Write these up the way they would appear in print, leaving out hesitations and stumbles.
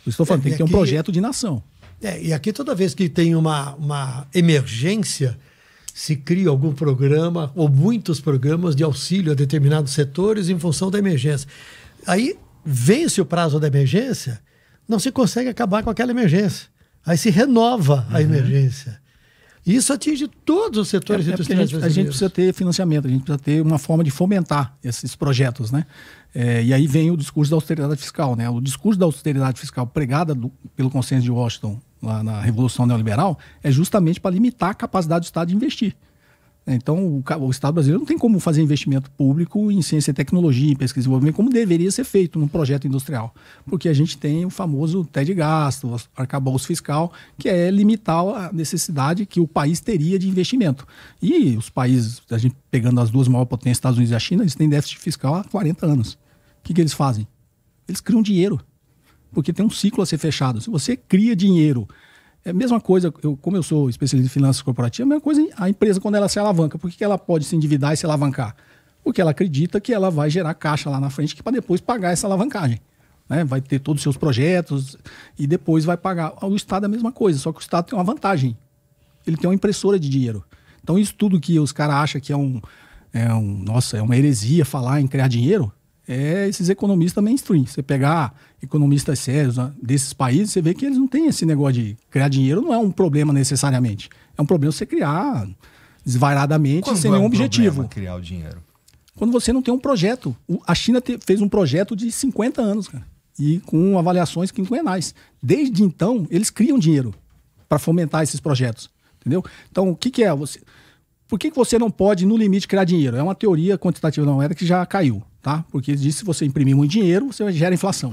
Eu estou falando, tem que ter um projeto de nação. E aqui toda vez que tem uma emergência, se cria algum programa ou muitos programas de auxílio a determinados setores em função da emergência. Aí vence o prazo da emergência, não se consegue acabar com aquela emergência. Aí se renova a emergência. E isso atinge todos os setores industriais brasileiros. A gente precisa ter financiamento, a gente precisa ter uma forma de fomentar esses projetos, né? E aí vem o discurso da austeridade fiscal, né? O discurso da austeridade fiscal pregada pelo consenso de Washington, lá na Revolução Neoliberal, é justamente para limitar a capacidade do Estado de investir. Então, o Estado brasileiro não tem como fazer investimento público em ciência e tecnologia, em pesquisa e desenvolvimento, como deveria ser feito num projeto industrial. Porque a gente tem o famoso teto de gasto, o arcabouço fiscal, que é limitar a necessidade que o país teria de investimento. E os países, a gente pegando as duas maiores potências, Estados Unidos e a China, eles têm déficit fiscal há 40 anos. O que eles fazem? Eles criam dinheiro. Porque tem um ciclo a ser fechado. Se você cria dinheiro... É a mesma coisa, como eu sou especialista em finanças corporativas, é a mesma coisa a empresa quando ela se alavanca. Por que ela pode se endividar e se alavancar? Porque ela acredita que ela vai gerar caixa lá na frente para depois pagar essa alavancagem. Né? Vai ter todos os seus projetos e depois vai pagar. O Estado é a mesma coisa, só que o Estado tem uma vantagem. Ele tem uma impressora de dinheiro. Então isso tudo que os caras acham que é uma heresia falar em criar dinheiro, é esses economistas mainstream. Você pegar economistas sérios, né, desses países, você vê que eles não têm esse negócio de criar dinheiro, não é um problema necessariamente. É um problema você criar desvairadamente, sem nenhum objetivo. Criar o dinheiro? Quando você não tem um projeto. A China fez um projeto de 50 anos, cara, e com avaliações quinquenais. Desde então, eles criam dinheiro para fomentar esses projetos. Entendeu? Então, o que é? Por que você não pode, no limite, criar dinheiro? É uma teoria quantitativa da moeda que já caiu. Tá? Porque ele diz que se você imprimir muito dinheiro, você gera inflação.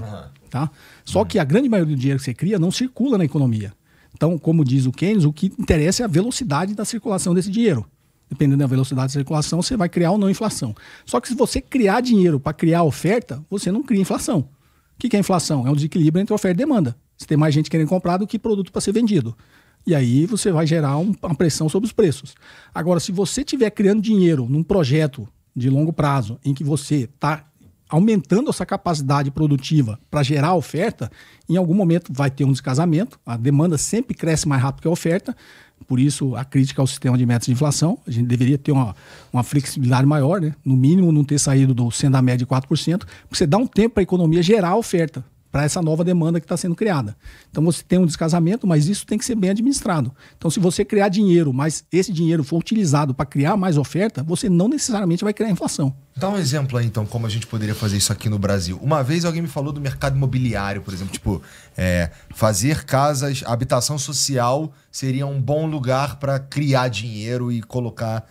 Tá? Só que a grande maioria do dinheiro que você cria não circula na economia. Então, como diz o Keynes, o que interessa é a velocidade da circulação desse dinheiro. Dependendo da velocidade de circulação, você vai criar ou não inflação. Só que se você criar dinheiro para criar oferta, você não cria inflação. O que é inflação? É um desequilíbrio entre oferta e demanda. Você tem mais gente querendo comprar do que produto para ser vendido. E aí você vai gerar uma pressão sobre os preços. Agora, se você estiver criando dinheiro num projeto de longo prazo, em que você está aumentando essa capacidade produtiva para gerar oferta, em algum momento vai ter um descasamento, a demanda sempre cresce mais rápido que a oferta, por isso a crítica ao sistema de metas de inflação, a gente deveria ter uma flexibilidade maior, né? No mínimo não ter saído do sendo a média de 4%, porque você dá um tempo para a economia gerar a oferta, para essa nova demanda que está sendo criada. Então você tem um descasamento, mas isso tem que ser bem administrado. Então se você criar dinheiro, mas esse dinheiro for utilizado para criar mais oferta, você não necessariamente vai criar inflação. Dá um exemplo aí, então, como a gente poderia fazer isso aqui no Brasil. Uma vez alguém me falou do mercado imobiliário, por exemplo, tipo, fazer casas, habitação social seria um bom lugar para criar dinheiro e colocar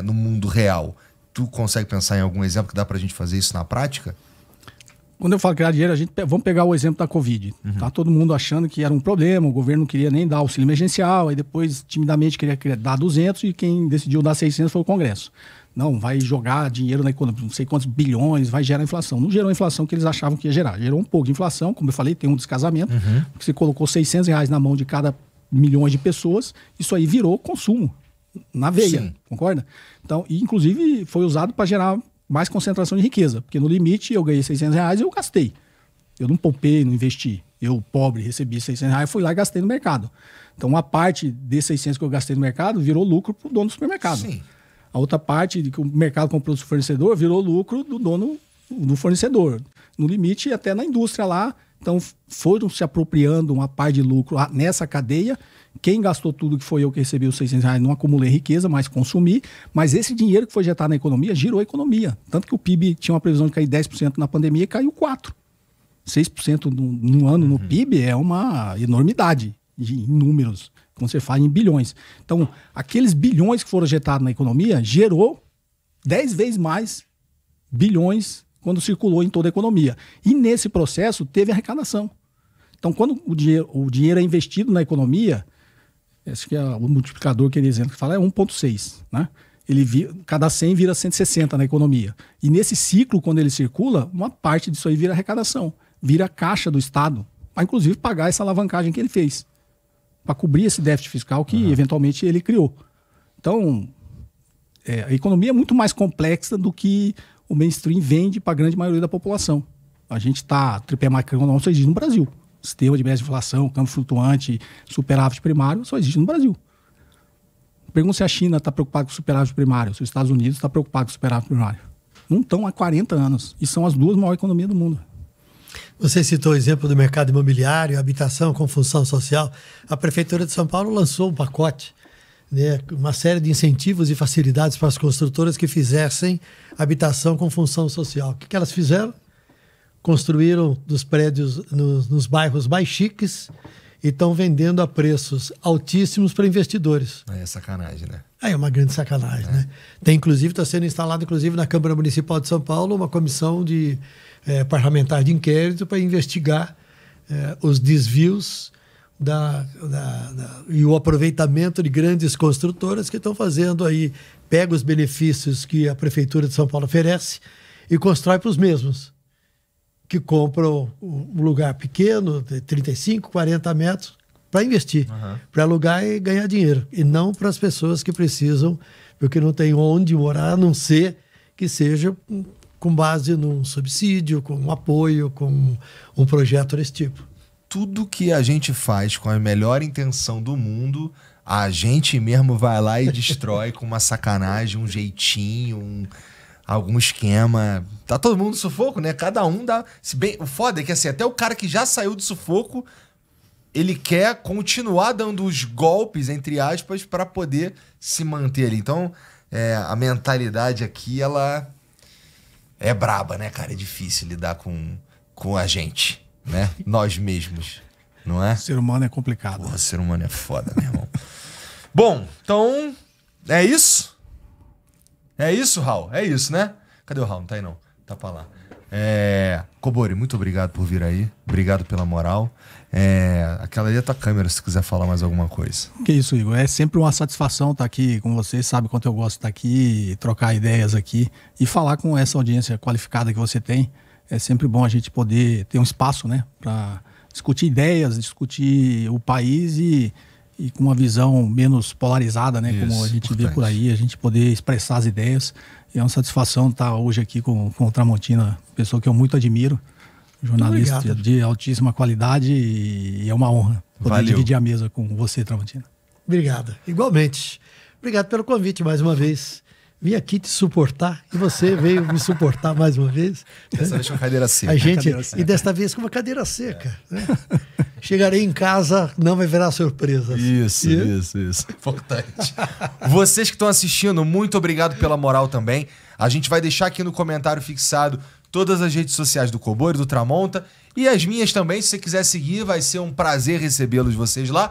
no mundo real. Tu consegue pensar em algum exemplo que dá para a gente fazer isso na prática? Quando eu falo criar dinheiro, vamos pegar o exemplo da Covid. Tá todo mundo achando que era um problema, o governo não queria nem dar auxílio emergencial, aí depois timidamente queria dar 200 e quem decidiu dar 600 foi o Congresso. Não, vai jogar dinheiro na economia, não sei quantos bilhões, vai gerar inflação. Não gerou a inflação que eles achavam que ia gerar. Gerou um pouco de inflação, como eu falei, tem um descasamento, porque você colocou R$600 na mão de cada milhões de pessoas, isso aí virou consumo na veia, sim. Concorda? Então, e inclusive foi usado para gerar mais concentração de riqueza, porque no limite eu ganhei R$600 e eu gastei. Eu não poupei, não investi. Eu, pobre, recebi R$600, fui lá e gastei no mercado. Então, uma parte desses 600 que eu gastei no mercado virou lucro para o dono do supermercado. Sim. A outra parte de que o mercado comprou do fornecedor virou lucro do dono do fornecedor. No limite, até na indústria lá. Então, foram se apropriando uma parte de lucro nessa cadeia. Quem gastou tudo, que foi eu que recebi os R$600, não acumulei riqueza, mas consumi. Mas esse dinheiro que foi injetado na economia, girou a economia. Tanto que o PIB tinha uma previsão de cair 10% na pandemia e caiu 4%. 6% num ano no PIB é uma enormidade em números, quando você fala em bilhões. Então, aqueles bilhões que foram injetados na economia gerou 10 vezes mais bilhões quando circulou em toda a economia. E nesse processo teve arrecadação. Então, quando o dinheiro é investido na economia, esse que é o multiplicador que ele exemplo que fala é 1,6, né? Cada 100 vira 160 na economia. E nesse ciclo, quando ele circula, uma parte disso aí vira arrecadação, vira caixa do Estado, para inclusive pagar essa alavancagem que ele fez, para cobrir esse déficit fiscal que eventualmente ele criou. Então, a economia é muito mais complexa do que o mainstream vende para a grande maioria da população. A gente está tripé macroeconômico no Brasil. sistema de média de inflação, câmbio flutuante, superávit primário, só existe no Brasil. Pergunta se a China está preocupada com o superávit primário, se os Estados Unidos está preocupado com o superávit primário. Não estão há 40 anos. E são as duas maiores economias do mundo. Você citou o exemplo do mercado imobiliário, habitação com função social. A Prefeitura de São Paulo lançou um pacote, né, uma série de incentivos e facilidades para as construtoras que fizessem habitação com função social. O que elas fizeram? Construíram dos prédios nos bairros mais chiques e estão vendendo a preços altíssimos para investidores. É sacanagem, né? É uma grande sacanagem, né? Está sendo instalado, inclusive, na Câmara Municipal de São Paulo, uma comissão parlamentar de inquérito para investigar os desvios e o aproveitamento de grandes construtoras que estão fazendo aí, pega os benefícios que a Prefeitura de São Paulo oferece e constrói para os mesmos, que compram um lugar pequeno, de 35, 40 metros, para investir, para alugar e ganhar dinheiro. E não para as pessoas que precisam, porque não tem onde morar, a não ser que seja com base num subsídio, com um apoio, com um projeto desse tipo. Tudo que a gente faz com a melhor intenção do mundo, a gente mesmo vai lá e destrói com uma sacanagem, um jeitinho, algum esquema. Tá todo mundo no sufoco, né? Cada um dá... Se bem, o foda é que assim, até o cara que já saiu do sufoco, ele quer continuar dando os golpes, entre aspas, para poder se manter ali. Então, a mentalidade aqui, ela é braba, né, cara? É difícil lidar com a gente, né? Nós mesmos, não é? O ser humano é complicado. Porra, o ser humano é foda, meu irmão. Bom, então, é isso? É isso, Raul? É isso, né? Cadê o Raul? Não tá aí, não. Tá pra lá. Cobori, muito obrigado por vir aí. Obrigado pela moral. Aquela ali é a tua câmera, se quiser falar mais alguma coisa. Que isso, Igor. É sempre uma satisfação estar aqui com vocês. Sabe quanto eu gosto de estar aqui, trocar ideias aqui e falar com essa audiência qualificada que você tem. É sempre bom a gente poder ter um espaço, né, para discutir ideias, discutir o país e com uma visão menos polarizada, né? Isso, como a gente importante. Vê por aí, a gente poder expressar as ideias. E é uma satisfação estar hoje aqui com o Tramontina, pessoa que eu muito admiro, jornalista de altíssima qualidade, e é uma honra poder dividir a mesa com você, Tramontina. Obrigado. Igualmente. Obrigado pelo convite mais uma vez. Vim aqui te suportar e você veio me suportar mais uma vez. Dessa vez com a cadeira seca. E desta vez com uma cadeira seca. Né? Chegarei em casa, não vai virar surpresa. Isso. Importante. Vocês que estão assistindo, muito obrigado pela moral também. A gente vai deixar aqui no comentário fixado todas as redes sociais do Cobori, do Tramonta e as minhas também. Se você quiser seguir, vai ser um prazer recebê-los vocês lá.